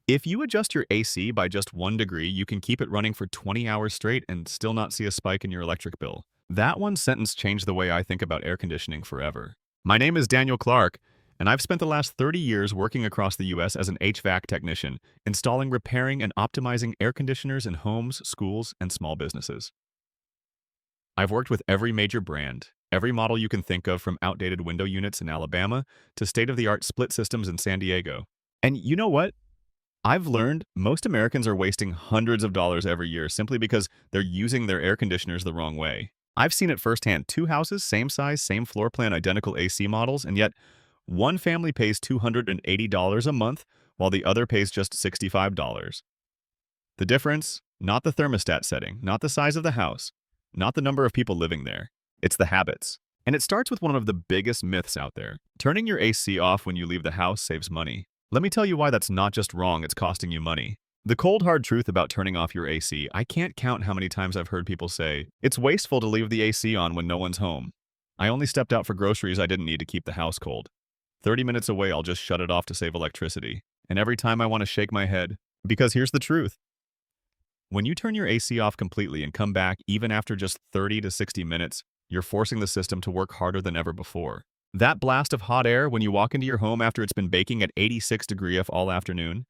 If you adjust your AC by just 1 degree, you can keep it running for 20 hours straight and still not see a spike in your electric bill. That one sentence changed the way I think about air conditioning forever. My name is Daniel Clark, and I've spent the last 30 years working across the US as an HVAC technician, installing, repairing, and optimizing air conditioners in homes, schools, and small businesses. I've worked with every major brand, every model you can think of, from outdated window units in Alabama to state-of-the-art split systems in San Diego. And you know what? I've learned most Americans are wasting hundreds of dollars every year simply because they're using their air conditioners the wrong way. I've seen it firsthand. Two houses, same size, same floor plan, identical AC models, and yet one family pays $280 a month while the other pays just $65. The difference? Not the thermostat setting, not the size of the house, not the number of people living there. It's the habits. And it starts with one of the biggest myths out there. Turning your AC off when you leave the house saves money. Let me tell you why that's not just wrong, it's costing you money. The cold hard truth about turning off your AC, I can't count how many times I've heard people say, it's wasteful to leave the AC on when no one's home. I only stepped out for groceries I didn't need to keep the house cold. 30 minutes away, I'll just shut it off to save electricity. And every time I want to shake my head, because here's the truth. When you turn your AC off completely and come back even after just 30 to 60 minutes, you're forcing the system to work harder than ever before. That blast of hot air when you walk into your home after it's been baking at 86 degree F all afternoon,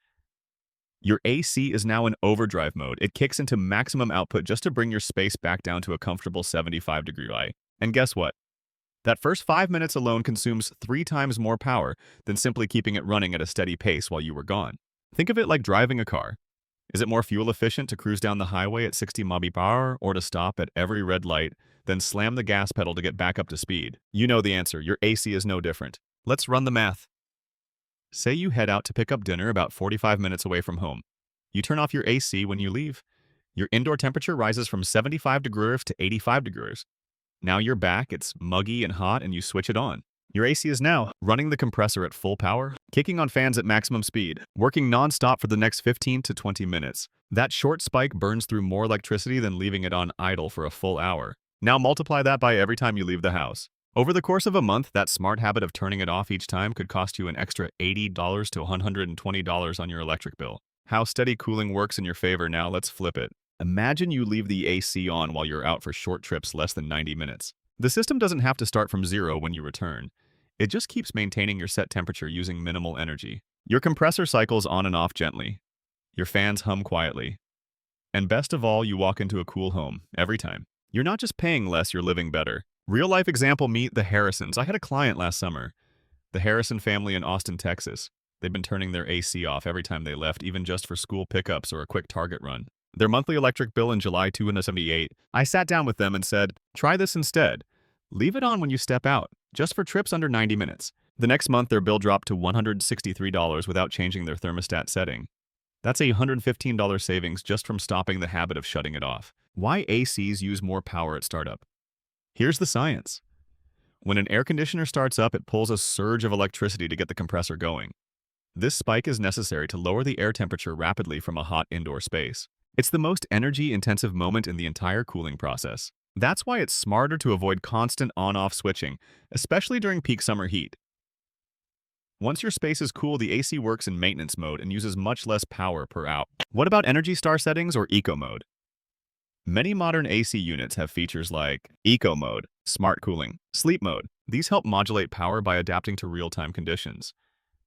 your AC is now in overdrive mode. It kicks into maximum output just to bring your space back down to a comfortable 75 degree light. And guess what? That first 5 minutes alone consumes 3 times more power than simply keeping it running at a steady pace while you were gone. Think of it like driving a car. Is it more fuel efficient to cruise down the highway at 60 mph or to stop at every red light, then slam the gas pedal to get back up to speed? You know the answer. Your AC is no different. Let's run the math. Say you head out to pick up dinner about 45 minutes away from home. You turn off your AC when you leave. Your indoor temperature rises from 75 degrees to 85 degrees. Now you're back, it's muggy and hot, and you switch it on. Your AC is now running the compressor at full power, kicking on fans at maximum speed, working non-stop for the next 15 to 20 minutes. That short spike burns through more electricity than leaving it on idle for a full hour. Now multiply that by every time you leave the house. Over the course of a month, that smart habit of turning it off each time could cost you an extra $80 to $120 on your electric bill. How steady cooling works in your favor now, let's flip it. Imagine you leave the AC on while you're out for short trips less than 90 minutes. The system doesn't have to start from zero when you return. It just keeps maintaining your set temperature using minimal energy. Your compressor cycles on and off gently. Your fans hum quietly. And best of all, you walk into a cool home every time. You're not just paying less, you're living better. Real life example, meet the Harrisons. I had a client last summer. The Harrison family in Austin, Texas. They've been turning their AC off every time they left, even just for school pickups or a quick Target run. Their monthly electric bill in July, $278. I sat down with them and said, try this instead. Leave it on when you step out, just for trips under 90 minutes. The next month, their bill dropped to $163 without changing their thermostat setting. That's a $115 savings just from stopping the habit of shutting it off. Why ACs use more power at startup? Here's the science. When an air conditioner starts up, it pulls a surge of electricity to get the compressor going. This spike is necessary to lower the air temperature rapidly from a hot indoor space. It's the most energy-intensive moment in the entire cooling process. That's why it's smarter to avoid constant on-off switching, especially during peak summer heat. Once your space is cool, the AC works in maintenance mode and uses much less power per hour. What about Energy Star settings or Eco Mode? Many modern AC units have features like Eco Mode, Smart Cooling, Sleep Mode. These help modulate power by adapting to real-time conditions.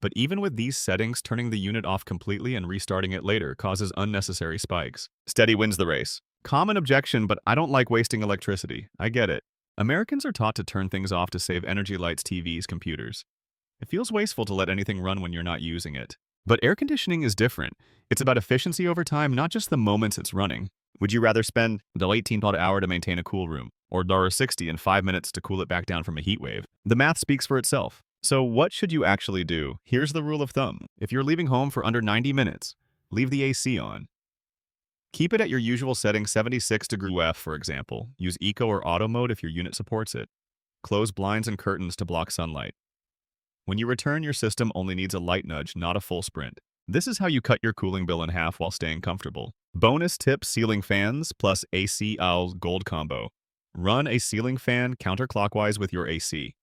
But even with these settings, turning the unit off completely and restarting it later causes unnecessary spikes. Steady wins the race. Common objection, but I don't like wasting electricity. I get it. Americans are taught to turn things off to save energy, lights, TVs, computers. It feels wasteful to let anything run when you're not using it. But air conditioning is different. It's about efficiency over time, not just the moments it's running. Would you rather spend $18 an hour to maintain a cool room, or $60 in 5 minutes to cool it back down from a heat wave? The math speaks for itself. So what should you actually do? Here's the rule of thumb. If you're leaving home for under 90 minutes, leave the AC on. Keep it at your usual setting, 76 degree F, for example. Use Eco or Auto mode if your unit supports it. Close blinds and curtains to block sunlight. When you return, your system only needs a light nudge, not a full sprint. This is how you cut your cooling bill in half while staying comfortable. Bonus tip, ceiling fans plus AC Owl Gold combo. Run a ceiling fan counterclockwise with your AC.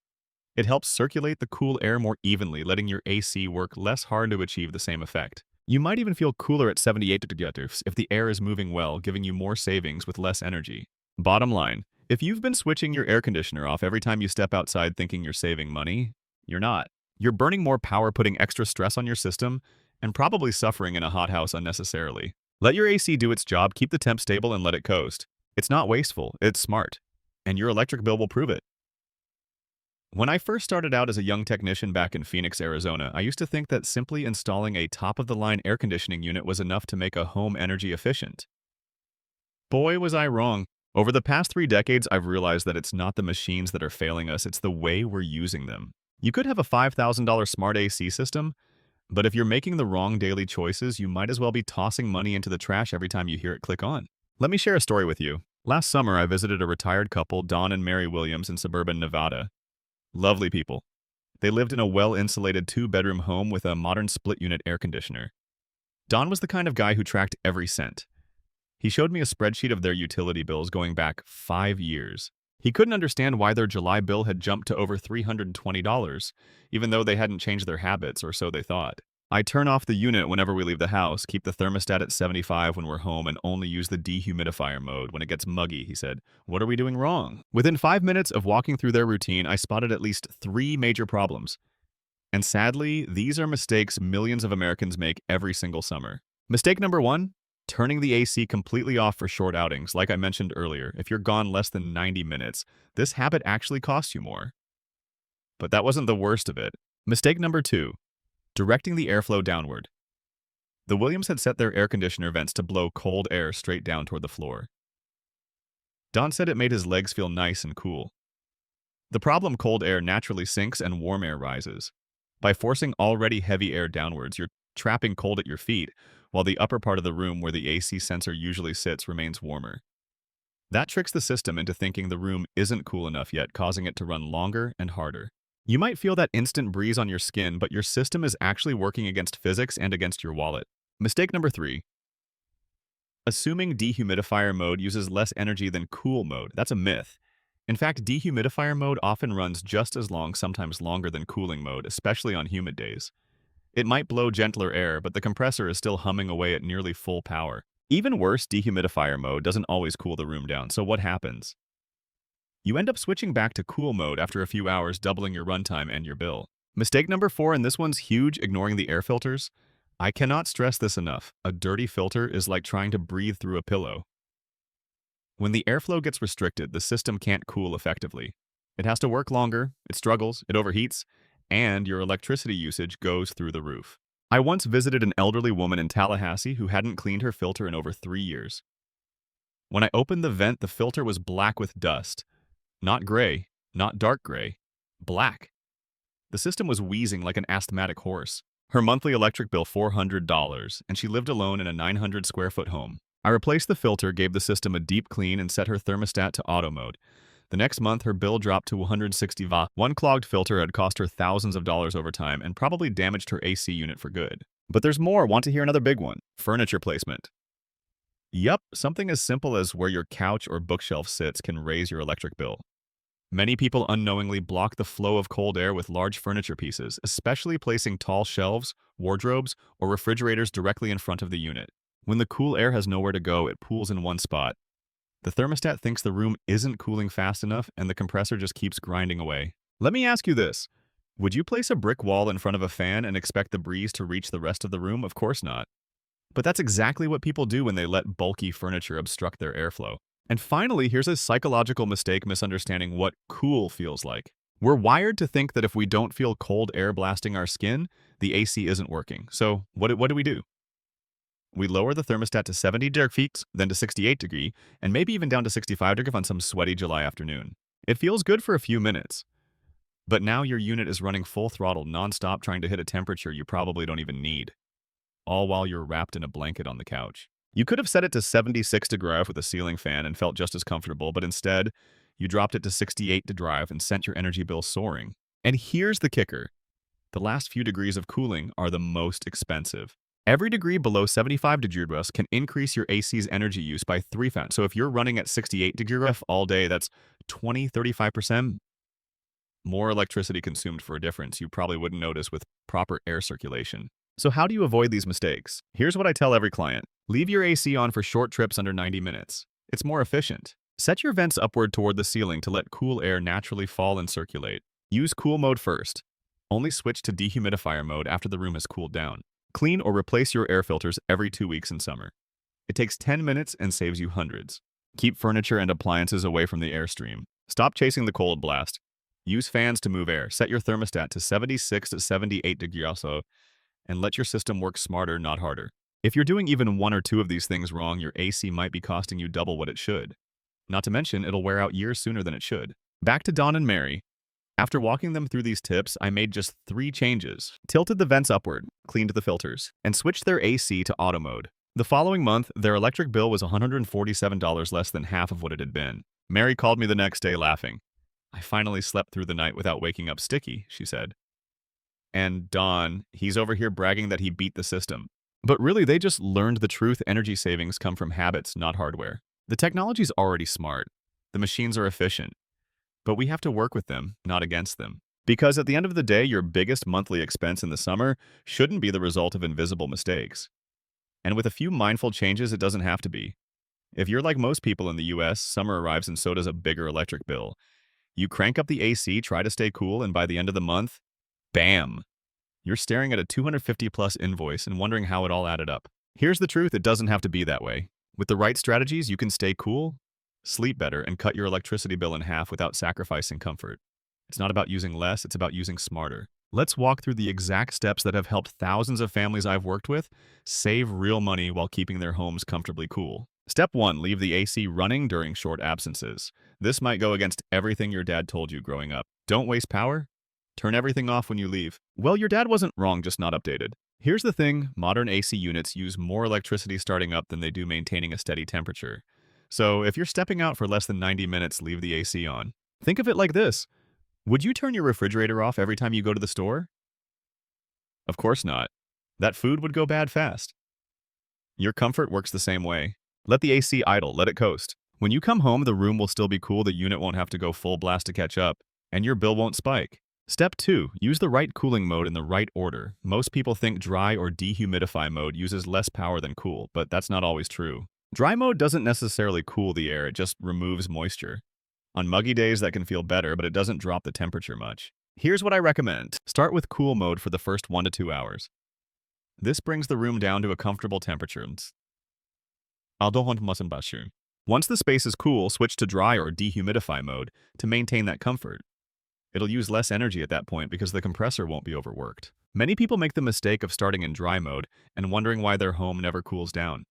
It helps circulate the cool air more evenly, letting your AC work less hard to achieve the same effect. You might even feel cooler at 78 degrees if the air is moving well, giving you more savings with less energy. Bottom line, if you've been switching your air conditioner off every time you step outside thinking you're saving money, you're not. You're burning more power, putting extra stress on your system, and probably suffering in a hot house unnecessarily. Let your AC do its job, keep the temp stable, and let it coast. It's not wasteful, it's smart. And your electric bill will prove it. When I first started out as a young technician back in Phoenix, Arizona, I used to think that simply installing a top-of-the-line air conditioning unit was enough to make a home energy efficient. Boy, was I wrong. Over the past 3 decades, I've realized that it's not the machines that are failing us, it's the way we're using them. You could have a $5,000 smart AC system, but if you're making the wrong daily choices, you might as well be tossing money into the trash every time you hear it click on. Let me share a story with you. Last summer, I visited a retired couple, Don and Mary Williams, in suburban Nevada. Lovely people. They lived in a well-insulated 2-bedroom home with a modern split-unit air conditioner. Don was the kind of guy who tracked every cent. He showed me a spreadsheet of their utility bills going back 5 years. He couldn't understand why their July bill had jumped to over $320, even though they hadn't changed their habits, or so they thought. I turn off the unit whenever we leave the house, keep the thermostat at 75 when we're home, and only use the dehumidifier mode when it gets muggy, he said. What are we doing wrong? Within 5 minutes of walking through their routine, I spotted at least 3 major problems. And sadly, these are mistakes millions of Americans make every single summer. Mistake number 1, turning the AC completely off for short outings. Like I mentioned earlier, if you're gone less than 90 minutes, this habit actually costs you more. But that wasn't the worst of it. Mistake number 2, directing the airflow downward. The Williams had set their air conditioner vents to blow cold air straight down toward the floor. Don said it made his legs feel nice and cool. The problem: cold air naturally sinks and warm air rises. By forcing already heavy air downwards, you're trapping cold at your feet, while the upper part of the room where the AC sensor usually sits remains warmer. That tricks the system into thinking the room isn't cool enough yet, causing it to run longer and harder. You might feel that instant breeze on your skin, but your system is actually working against physics and against your wallet. Mistake number 3, assuming dehumidifier mode uses less energy than cool mode. That's a myth. In fact, dehumidifier mode often runs just as long, sometimes longer than cooling mode, especially on humid days. It might blow gentler air, but the compressor is still humming away at nearly full power. Even worse, dehumidifier mode doesn't always cool the room down, so what happens? You end up switching back to cool mode after a few hours, doubling your runtime and your bill. Mistake number 4, and this one's huge, ignoring the air filters. I cannot stress this enough. A dirty filter is like trying to breathe through a pillow. When the airflow gets restricted, the system can't cool effectively. It has to work longer, it struggles, it overheats, and your electricity usage goes through the roof. I once visited an elderly woman in Tallahassee who hadn't cleaned her filter in over 3 years. When I opened the vent, the filter was black with dust. Not gray, not dark gray, black. The system was wheezing like an asthmatic horse. Her monthly electric bill $400, and she lived alone in a 900-square-foot home. I replaced the filter, gave the system a deep clean, and set her thermostat to auto mode. The next month, her bill dropped to 160 watt. One clogged filter had cost her thousands of dollars over time and probably damaged her AC unit for good. But there's more. Want to hear another big one? Furniture placement. Yup, something as simple as where your couch or bookshelf sits can raise your electric bill. Many people unknowingly block the flow of cold air with large furniture pieces, especially placing tall shelves, wardrobes, or refrigerators directly in front of the unit. When the cool air has nowhere to go, it pools in one spot. The thermostat thinks the room isn't cooling fast enough, and the compressor just keeps grinding away. Let me ask you this. Would you place a brick wall in front of a fan and expect the breeze to reach the rest of the room? Of course not. But that's exactly what people do when they let bulky furniture obstruct their airflow. And finally, here's a psychological mistake: misunderstanding what cool feels like. We're wired to think that if we don't feel cold air blasting our skin, the AC isn't working. So what do we do? We lower the thermostat to 70 degrees, then to 68 degrees, and maybe even down to 65 degrees on some sweaty July afternoon. It feels good for a few minutes. But now your unit is running full throttle, nonstop, trying to hit a temperature you probably don't even need, all while you're wrapped in a blanket on the couch. You could have set it to 76 degrees with a ceiling fan and felt just as comfortable, but instead, you dropped it to 68 degrees and sent your energy bill soaring. And here's the kicker. The last few degrees of cooling are the most expensive. Every degree below 75 degrees can increase your AC's energy use by 3 fans. So if you're running at 68 degrees all day, that's 35% more electricity consumed for a difference you probably wouldn't notice with proper air circulation. So how do you avoid these mistakes? Here's what I tell every client. Leave your AC on for short trips under 90 minutes. It's more efficient. Set your vents upward toward the ceiling to let cool air naturally fall and circulate. Use cool mode first. Only switch to dehumidifier mode after the room has cooled down. Clean or replace your air filters every 2 weeks in summer. It takes 10 minutes and saves you hundreds. Keep furniture and appliances away from the airstream. Stop chasing the cold blast. Use fans to move air. Set your thermostat to 76 to 78 degrees and let your system work smarter, not harder. If you're doing even one or two of these things wrong, your AC might be costing you double what it should. Not to mention, it'll wear out years sooner than it should. Back to Dawn and Mary. After walking them through these tips, I made just 3 changes. Tilted the vents upward, cleaned the filters, and switched their AC to auto mode. The following month, their electric bill was $147 less than half of what it had been. Mary called me the next day laughing. "I finally slept through the night without waking up sticky," she said. And Don, he's over here bragging that he beat the system. But really, they just learned the truth. Energy savings come from habits, not hardware. The technology's already smart. The machines are efficient. But we have to work with them, not against them. Because at the end of the day, your biggest monthly expense in the summer shouldn't be the result of invisible mistakes. And with a few mindful changes, it doesn't have to be. If you're like most people in the US, summer arrives and so does a bigger electric bill. You crank up the AC, try to stay cool, and by the end of the month, bam! You're staring at a 250+ invoice and wondering how it all added up. Here's the truth, it doesn't have to be that way. With the right strategies, you can stay cool, sleep better, and cut your electricity bill in half without sacrificing comfort. It's not about using less, it's about using smarter. Let's walk through the exact steps that have helped thousands of families I've worked with save real money while keeping their homes comfortably cool. Step 1, leave the AC running during short absences. This might go against everything your dad told you growing up. Don't waste power. Turn everything off when you leave. Well, your dad wasn't wrong, just not updated. Here's the thing, modern AC units use more electricity starting up than they do maintaining a steady temperature. So if you're stepping out for less than 90 minutes, leave the AC on. Think of it like this. Would you turn your refrigerator off every time you go to the store? Of course not. That food would go bad fast. Your comfort works the same way. Let the AC idle, let it coast. When you come home, the room will still be cool, the unit won't have to go full blast to catch up, and your bill won't spike. Step 2, use the right cooling mode in the right order. Most people think dry or dehumidify mode uses less power than cool, but that's not always true. Dry mode doesn't necessarily cool the air, it just removes moisture. On muggy days, that can feel better, but it doesn't drop the temperature much. Here's what I recommend. Start with cool mode for the first 1 to 2 hours. This brings the room down to a comfortable temperature. Once the space is cool, switch to dry or dehumidify mode to maintain that comfort. It'll use less energy at that point because the compressor won't be overworked. Many people make the mistake of starting in dry mode and wondering why their home never cools down.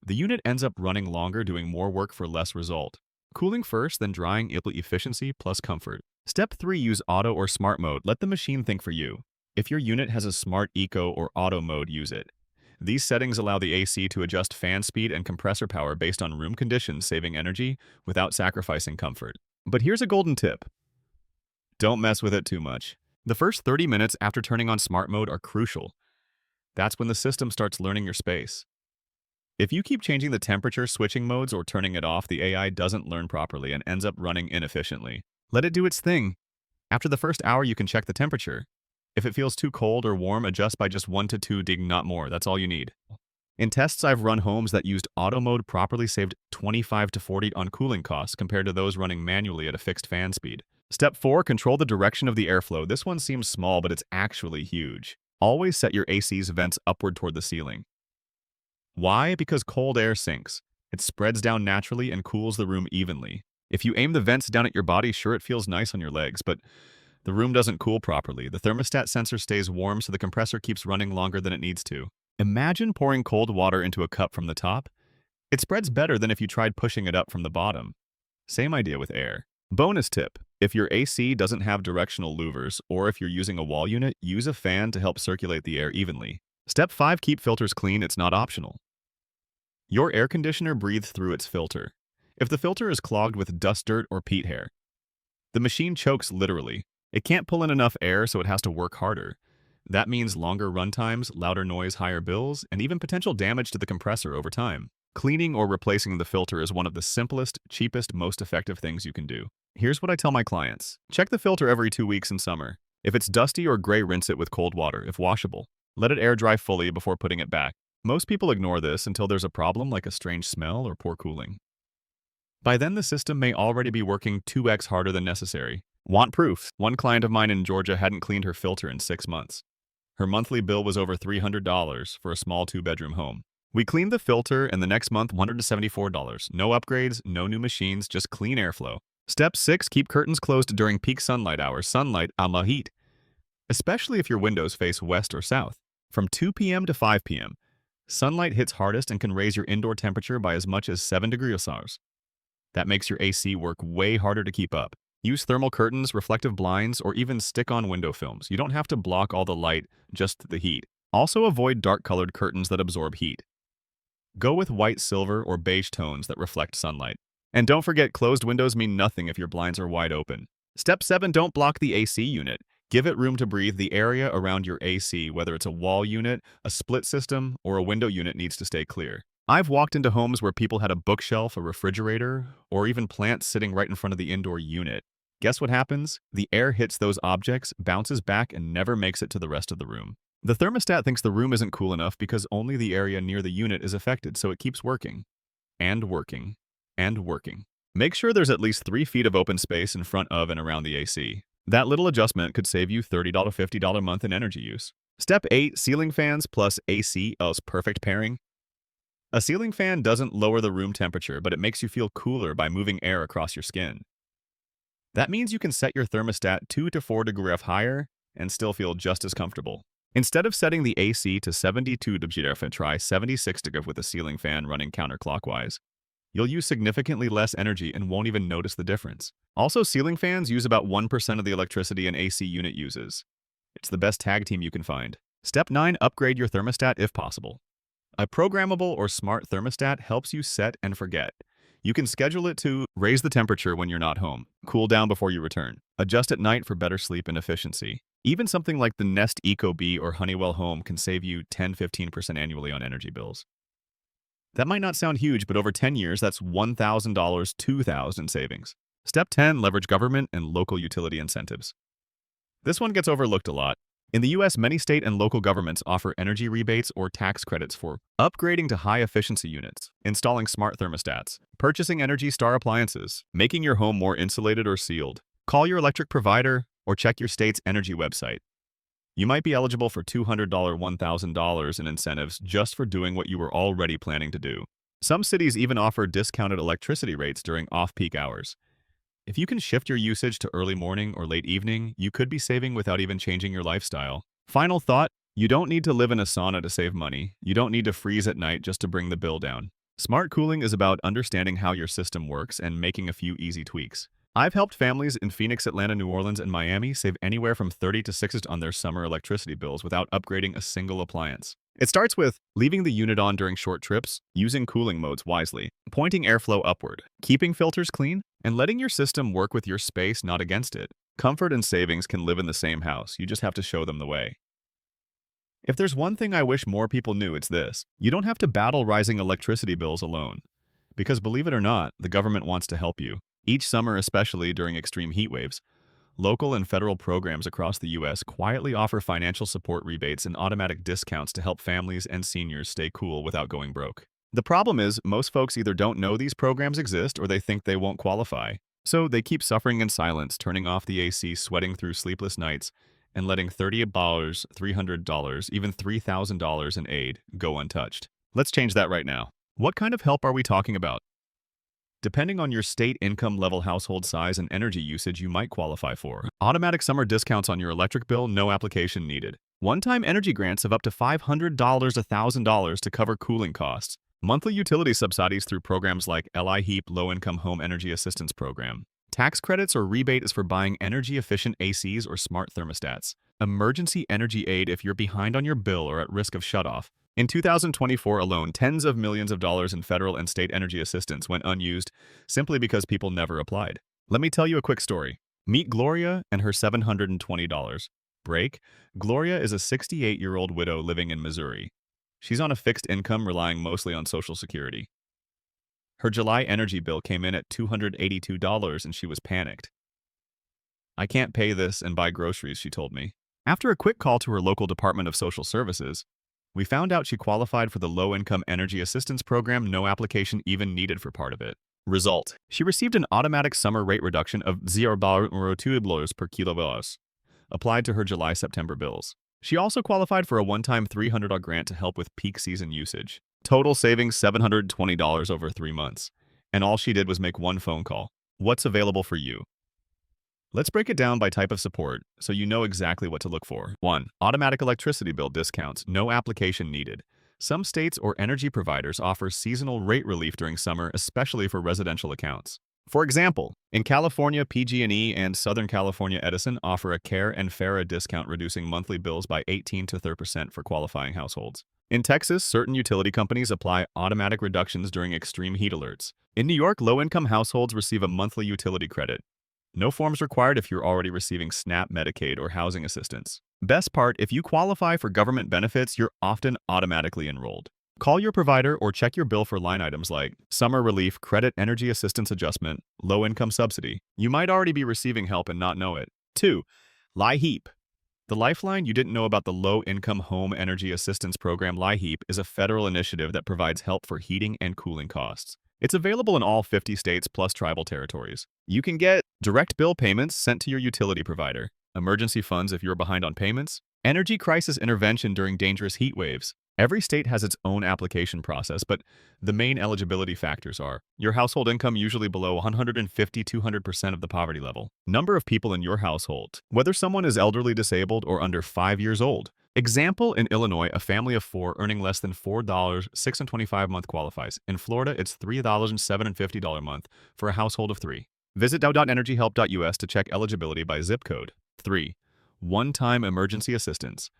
The unit ends up running longer, doing more work for less result. Cooling first, then drying equals efficiency plus comfort. Step 3, use auto or smart mode. Let the machine think for you. If your unit has a smart eco or auto mode, use it. These settings allow the AC to adjust fan speed and compressor power based on room conditions, saving energy without sacrificing comfort. But here's a golden tip. Don't mess with it too much. The first 30 minutes after turning on smart mode are crucial. That's when the system starts learning your space. If you keep changing the temperature, switching modes, or turning it off, the AI doesn't learn properly and ends up running inefficiently. Let it do its thing. After the first hour, you can check the temperature. If it feels too cold or warm, adjust by just 1 to 2 deg, not more. That's all you need. In tests, I've run homes that used auto mode properly saved 25 to 40 on cooling costs compared to those running manually at a fixed fan speed. Step 4, control the direction of the airflow. This one seems small, but it's actually huge. Always set your AC's vents upward toward the ceiling. Why? Because cold air sinks. It spreads down naturally and cools the room evenly. If you aim the vents down at your body, sure, it feels nice on your legs, but the room doesn't cool properly. The thermostat sensor stays warm, so the compressor keeps running longer than it needs to. Imagine pouring cold water into a cup from the top. It spreads better than if you tried pushing it up from the bottom. Same idea with air. Bonus tip. If your AC doesn't have directional louvers, or if you're using a wall unit, use a fan to help circulate the air evenly. Step 5, keep filters clean. It's not optional. Your air conditioner breathes through its filter. If the filter is clogged with dust, dirt, or peat hair, the machine chokes literally. It can't pull in enough air, so it has to work harder. That means longer run times, louder noise, higher bills, and even potential damage to the compressor over time. Cleaning or replacing the filter is one of the simplest, cheapest, most effective things you can do. Here's what I tell my clients. Check the filter every 2 weeks in summer. If it's dusty or gray, rinse it with cold water, if washable. Let it air dry fully before putting it back. Most people ignore this until there's a problem like a strange smell or poor cooling. By then, the system may already be working 2x harder than necessary. Want proof? One client of mine in Georgia hadn't cleaned her filter in 6 months. Her monthly bill was over $300 for a small 2-bedroom home. We cleaned the filter, and the next month, $174. No upgrades, no new machines, just clean airflow. Step 6. Keep curtains closed during peak sunlight hours. Sunlight ama heat. Especially if your windows face west or south. From 2 p.m. to 5 p.m., sunlight hits hardest and can raise your indoor temperature by as much as 7 degrees Celsius. That makes your AC work way harder to keep up. Use thermal curtains, reflective blinds, or even stick-on window films. You don't have to block all the light, just the heat. Also avoid dark-colored curtains that absorb heat. Go with white, silver, or beige tones that reflect sunlight. And don't forget, closed windows mean nothing if your blinds are wide open. Step 7. Don't block the AC unit. Give it room to breathe. The area around your AC, whether it's a wall unit, a split system, or a window unit, needs to stay clear. I've walked into homes where people had a bookshelf, a refrigerator, or even plants sitting right in front of the indoor unit. Guess what happens? The air hits those objects, bounces back, and never makes it to the rest of the room. The thermostat thinks the room isn't cool enough because only the area near the unit is affected, so it keeps working. And working. And working. Make sure there's at least 3 feet of open space in front of and around the AC. That little adjustment could save you $30 to $50 a month in energy use. Step 8. Ceiling fans plus AC as perfect pairing. A ceiling fan doesn't lower the room temperature, but it makes you feel cooler by moving air across your skin. That means you can set your thermostat 2 to 4 degrees higher and still feel just as comfortable. Instead of setting the AC to 72 degrees, try 76 degrees with a ceiling fan running counterclockwise. You'll use significantly less energy and won't even notice the difference. Also, ceiling fans use about 1% of the electricity an AC unit uses. It's the best tag team you can find. Step 9. Upgrade your thermostat if possible. A programmable or smart thermostat helps you set and forget. You can schedule it to raise the temperature when you're not home, cool down before you return, adjust at night for better sleep and efficiency. Even something like the Nest ecobee or Honeywell Home can save you 10–15% annually on energy bills. That might not sound huge, but over 10 years, that's $1,000, $2,000 in savings. Step 10. Leverage government and local utility incentives. This one gets overlooked a lot. In the U.S., many state and local governments offer energy rebates or tax credits for upgrading to high-efficiency units, installing smart thermostats, purchasing Energy Star appliances, making your home more insulated or sealed. Call your electric provider or check your state's energy website. You might be eligible for $200, $1,000 in incentives just for doing what you were already planning to do. Some cities even offer discounted electricity rates during off-peak hours. If you can shift your usage to early morning or late evening, you could be saving without even changing your lifestyle. Final thought, you don't need to live in a sauna to save money. You don't need to freeze at night just to bring the bill down. Smart cooling is about understanding how your system works and making a few easy tweaks. I've helped families in Phoenix, Atlanta, New Orleans, and Miami save anywhere from 30 to 60% on their summer electricity bills without upgrading a single appliance. It starts with leaving the unit on during short trips, using cooling modes wisely, pointing airflow upward, keeping filters clean, and letting your system work with your space, not against it. Comfort and savings can live in the same house. You just have to show them the way. If there's one thing I wish more people knew, it's this. You don't have to battle rising electricity bills alone. Because believe it or not, the government wants to help you. Each summer, especially during extreme heat waves, local and federal programs across the U.S. quietly offer financial support rebates and automatic discounts to help families and seniors stay cool without going broke. The problem is, most folks either don't know these programs exist or they think they won't qualify. So they keep suffering in silence, turning off the AC, sweating through sleepless nights, and letting $30, $300, even $3,000 in aid go untouched. Let's change that right now. What kind of help are we talking about? Depending on your state income level, household size, and energy usage, you might qualify for automatic summer discounts on your electric bill, no application needed. One-time energy grants of up to $500, $1,000 to cover cooling costs. Monthly utility subsidies through programs like LIHEAP, Low-Income Home Energy Assistance Program. Tax credits or rebate is for buying energy-efficient ACs or smart thermostats. Emergency energy aid if you're behind on your bill or at risk of shutoff. In 2024 alone, tens of millions of dollars in federal and state energy assistance went unused simply because people never applied. Let me tell you a quick story. Meet Gloria and her $720 break. Gloria is a 68-year-old widow living in Missouri. She's on a fixed income relying mostly on Social Security. Her July energy bill came in at $282 and she was panicked. "I can't pay this and buy groceries," she told me. After a quick call to her local Department of Social Services, we found out she qualified for the Low-Income Energy Assistance Program, no application even needed for part of it. Result: she received an automatic summer rate reduction of $0.02 per kilowatt, applied to her July-September bills. She also qualified for a one-time $300 grant to help with peak season usage. Total savings $720 over 3 months. And all she did was make one phone call. What's available for you? Let's break it down by type of support so you know exactly what to look for. 1. Automatic electricity bill discounts, no application needed. Some states or energy providers offer seasonal rate relief during summer, especially for residential accounts. For example, in California, PG&E and Southern California Edison offer a CARE and FARA discount, reducing monthly bills by 18 to 30% for qualifying households. In Texas, certain utility companies apply automatic reductions during extreme heat alerts. In New York, low-income households receive a monthly utility credit. No forms required if you're already receiving SNAP, Medicaid, or housing assistance. Best part, if you qualify for government benefits, you're often automatically enrolled. Call your provider or check your bill for line items like summer relief, credit, energy assistance adjustment, low-income subsidy. You might already be receiving help and not know it. 2. LIHEAP. The lifeline you didn't know about. The Low-Income Home Energy Assistance Program, LIHEAP, is a federal initiative that provides help for heating and cooling costs. It's available in all 50 states plus tribal territories. You can get direct bill payments sent to your utility provider, emergency funds if you're behind on payments, energy crisis intervention during dangerous heat waves. Every state has its own application process, but the main eligibility factors are your household income usually below 150-200% of the poverty level, number of people in your household, whether someone is elderly, disabled, or under 5 years old. Example, in Illinois, a family of 4 earning less than $4.625 a month qualifies. In Florida, it's $3,750 a month for a household of 3. Visit dow.energyhelp.us to check eligibility by zip code. 3. One-time emergency assistance.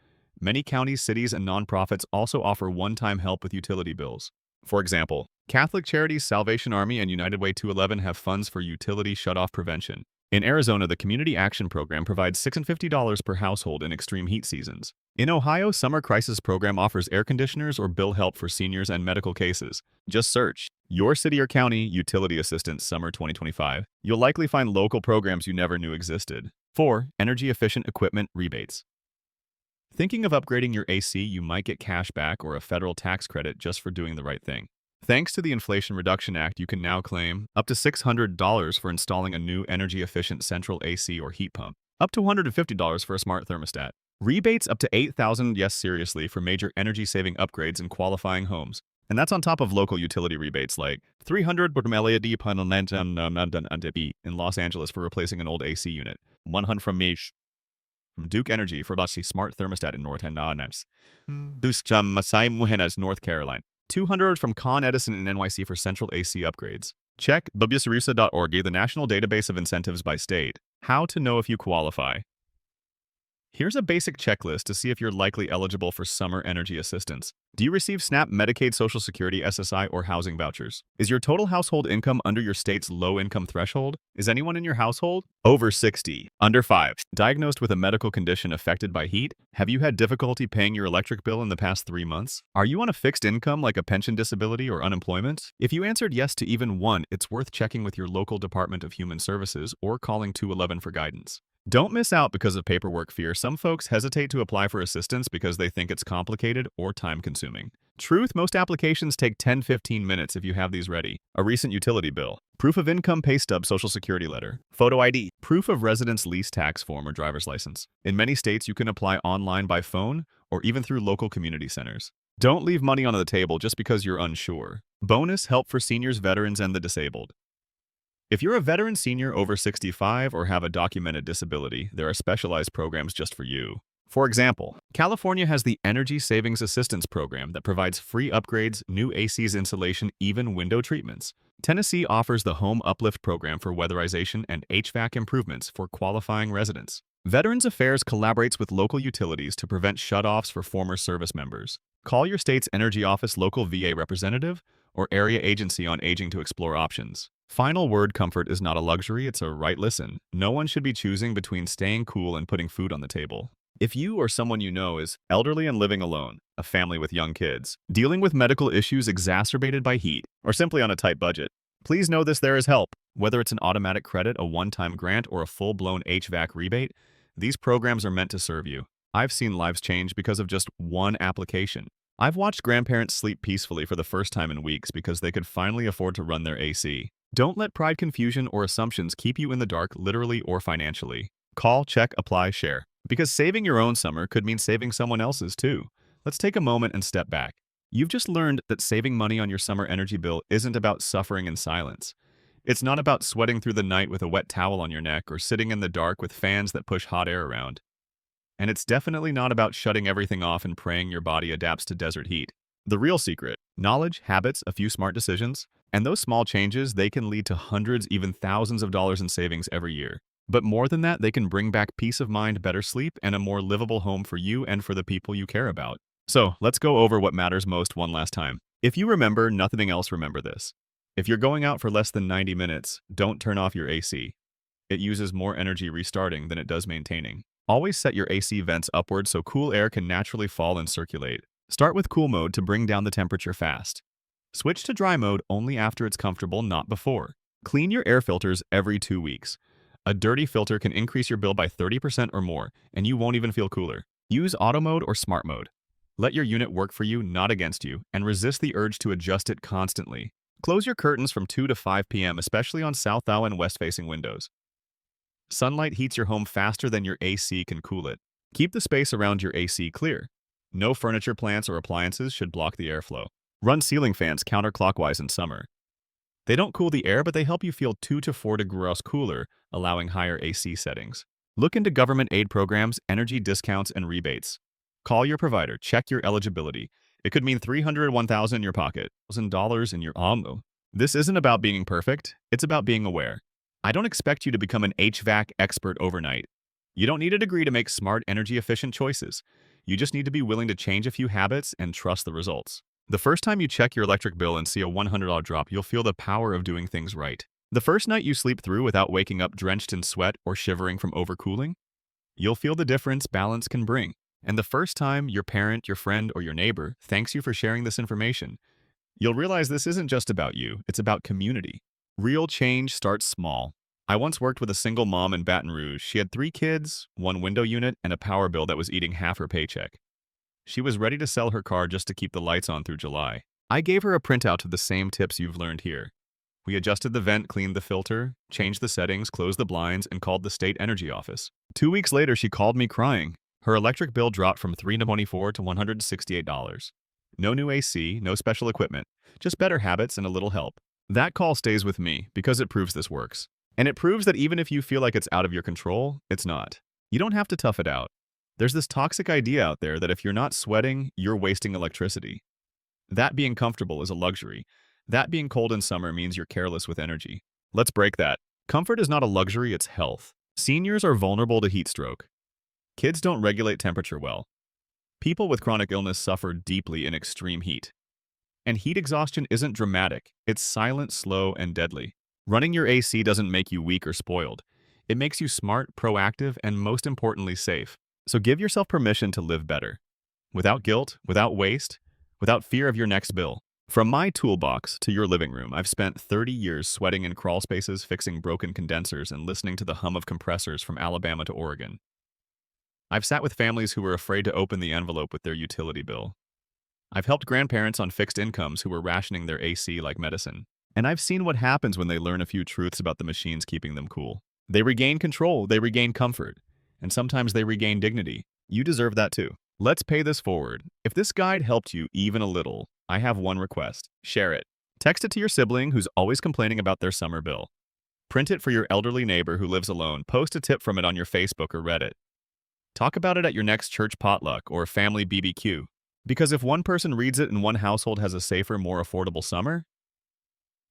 Many counties, cities, and nonprofits also offer one-time help with utility bills. For example, Catholic charities Salvation Army and United Way 211 have funds for utility shutoff prevention. In Arizona, the Community Action Program provides $650 per household in extreme heat seasons. In Ohio, Summer Crisis Program offers air conditioners or bill help for seniors and medical cases. Just search your city or county utility assistance summer 2025. You'll likely find local programs you never knew existed. 4. Energy efficient equipment rebates. Thinking of upgrading your AC, you might get cash back or a federal tax credit just for doing the right thing. Thanks to the Inflation Reduction Act, you can now claim up to $600 for installing a new energy-efficient central AC or heat pump, up to $150 for a smart thermostat. Rebates up to $8,000, yes seriously, for major energy-saving upgrades in qualifying homes. And that's on top of local utility rebates like $300 in Los Angeles for replacing an old AC unit, $100 from Duke Energy for a smart thermostat in North Carolina, North Carolina. $200 from Con Edison in NYC for central AC upgrades. Check www.rusa.org, the national database of incentives by state. How to know if you qualify. Here's a basic checklist to see if you're likely eligible for summer energy assistance. Do you receive SNAP, Medicaid, Social Security, SSI, or housing vouchers? Is your total household income under your state's low-income threshold? Is anyone in your household over 60, under 5, diagnosed with a medical condition affected by heat? Have you had difficulty paying your electric bill in the past 3 months? Are you on a fixed income like a pension, disability, or unemployment? If you answered yes to even one, it's worth checking with your local Department of Human Services or calling 211 for guidance. Don't miss out because of paperwork fear. Some folks hesitate to apply for assistance because they think it's complicated or time-consuming. Truth, most applications take 10-15 minutes if you have these ready. A recent utility bill, proof of income pay stub, social security letter, photo ID, proof of residence lease tax form or driver's license. In many states, you can apply online by phone or even through local community centers. Don't leave money on the table just because you're unsure. Bonus, help for seniors, veterans, and the disabled. If you're a veteran senior over 65 or have a documented disability, there are specialized programs just for you. For example, California has the Energy Savings Assistance Program that provides free upgrades, new AC's installation, even window treatments. Tennessee offers the Home Uplift Program for weatherization and HVAC improvements for qualifying residents. Veterans Affairs collaborates with local utilities to prevent shutoffs for former service members. Call your state's energy office, local VA representative, or area agency on aging to explore options. Final word, comfort is not a luxury, it's a right. Listen, no one should be choosing between staying cool and putting food on the table. If you or someone you know is elderly and living alone, a family with young kids, dealing with medical issues exacerbated by heat, or simply on a tight budget, please know there is help. Whether it's an automatic credit, a one-time grant, or a full-blown HVAC rebate, these programs are meant to serve you. I've seen lives change because of just one application. I've watched grandparents sleep peacefully for the first time in weeks because they could finally afford to run their AC. Don't let pride, confusion, or assumptions keep you in the dark literally or financially. Call, check, apply, share. Because saving your own summer could mean saving someone else's too. Let's take a moment and step back. You've just learned that saving money on your summer energy bill isn't about suffering in silence. It's not about sweating through the night with a wet towel on your neck or sitting in the dark with fans that push hot air around. And it's definitely not about shutting everything off and praying your body adapts to desert heat. The real secret: knowledge, habits, a few smart decisions, and those small changes, they can lead to hundreds, even thousands of dollars in savings every year. But more than that, they can bring back peace of mind, better sleep, and a more livable home for you and for the people you care about. So let's go over what matters most one last time. If you remember nothing else, remember this. If you're going out for less than 90 minutes, don't turn off your AC. It uses more energy restarting than it does maintaining. Always set your AC vents upward so cool air can naturally fall and circulate. Start with cool mode to bring down the temperature fast. Switch to dry mode only after it's comfortable, not before. Clean your air filters every 2 weeks. A dirty filter can increase your bill by 30% or more, and you won't even feel cooler. Use auto mode or smart mode. Let your unit work for you, not against you, and resist the urge to adjust it constantly. Close your curtains from 2 to 5 p.m., especially on south and west-facing windows. Sunlight heats your home faster than your AC can cool it. Keep the space around your AC clear. No furniture, plants, or appliances should block the airflow. Run ceiling fans counterclockwise in summer. They don't cool the air, but they help you feel 2 to 4 degrees cooler, allowing higher AC settings. Look into government aid programs, energy discounts, and rebates. Call your provider, check your eligibility. It could mean $301,000 in your pocket, $1,000 in your AMO. This isn't about being perfect, it's about being aware. I don't expect you to become an HVAC expert overnight. You don't need a degree to make smart, energy-efficient choices. You just need to be willing to change a few habits and trust the results. The first time you check your electric bill and see a $100 drop, you'll feel the power of doing things right. The first night you sleep through without waking up drenched in sweat or shivering from overcooling, you'll feel the difference balance can bring. And the first time your parent, your friend, or your neighbor thanks you for sharing this information, you'll realize this isn't just about you, it's about community. Real change starts small. I once worked with a single mom in Baton Rouge. She had 3 kids, 1 window unit, and a power bill that was eating half her paycheck. She was ready to sell her car just to keep the lights on through July. I gave her a printout of the same tips you've learned here. We adjusted the vent, cleaned the filter, changed the settings, closed the blinds, and called the state energy office. 2 weeks later, she called me crying. Her electric bill dropped from $324 to $168. No new AC, no special equipment, just better habits and a little help. That call stays with me because it proves this works. And it proves that even if you feel like it's out of your control, it's not. You don't have to tough it out. There's this toxic idea out there that if you're not sweating, you're wasting electricity. That being comfortable is a luxury. That being cold in summer means you're careless with energy. Let's break that. Comfort is not a luxury, it's health. Seniors are vulnerable to heat stroke. Kids don't regulate temperature well. People with chronic illness suffer deeply in extreme heat. And heat exhaustion isn't dramatic. It's silent, slow, and deadly. Running your AC doesn't make you weak or spoiled. It makes you smart, proactive, and most importantly, safe. So give yourself permission to live better. Without guilt, without waste, without fear of your next bill. From my toolbox to your living room, I've spent 30 years sweating in crawl spaces, fixing broken condensers, and listening to the hum of compressors from Alabama to Oregon. I've sat with families who were afraid to open the envelope with their utility bill. I've helped grandparents on fixed incomes who were rationing their AC like medicine. And I've seen what happens when they learn a few truths about the machines keeping them cool. They regain control, they regain comfort, and sometimes they regain dignity. You deserve that too. Let's pay this forward. If this guide helped you even a little, I have one request. Share it. Text it to your sibling who's always complaining about their summer bill. Print it for your elderly neighbor who lives alone. Post a tip from it on your Facebook or Reddit. Talk about it at your next church potluck or family BBQ. Because if one person reads it and one household has a safer, more affordable summer,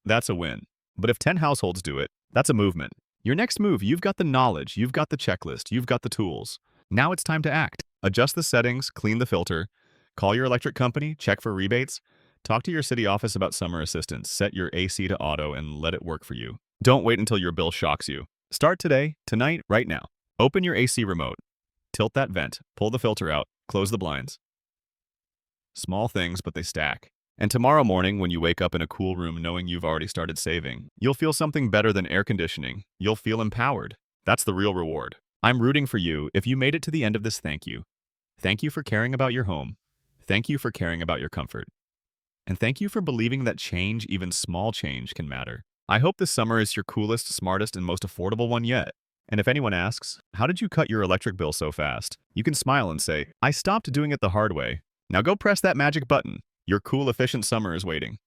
that's a win. But if 10 households do it, that's a movement. Your next move, you've got the knowledge, you've got the checklist, you've got the tools. Now it's time to act. Adjust the settings, clean the filter, call your electric company, check for rebates, talk to your city office about summer assistance, set your AC to auto, and let it work for you. Don't wait until your bill shocks you. Start today, tonight, right now. Open your AC remote. Tilt that vent, pull the filter out, close the blinds. Small things, but they stack. And tomorrow morning, when you wake up in a cool room knowing you've already started saving, you'll feel something better than air conditioning. You'll feel empowered. That's the real reward. I'm rooting for you. If you made it to the end of this, thank you. Thank you for caring about your home. Thank you for caring about your comfort. And thank you for believing that change, even small change, can matter. I hope this summer is your coolest, smartest, and most affordable one yet. And if anyone asks, how did you cut your electric bill so fast? You can smile and say, I stopped doing it the hard way. Now go press that magic button. Your cool, efficient summer is waiting.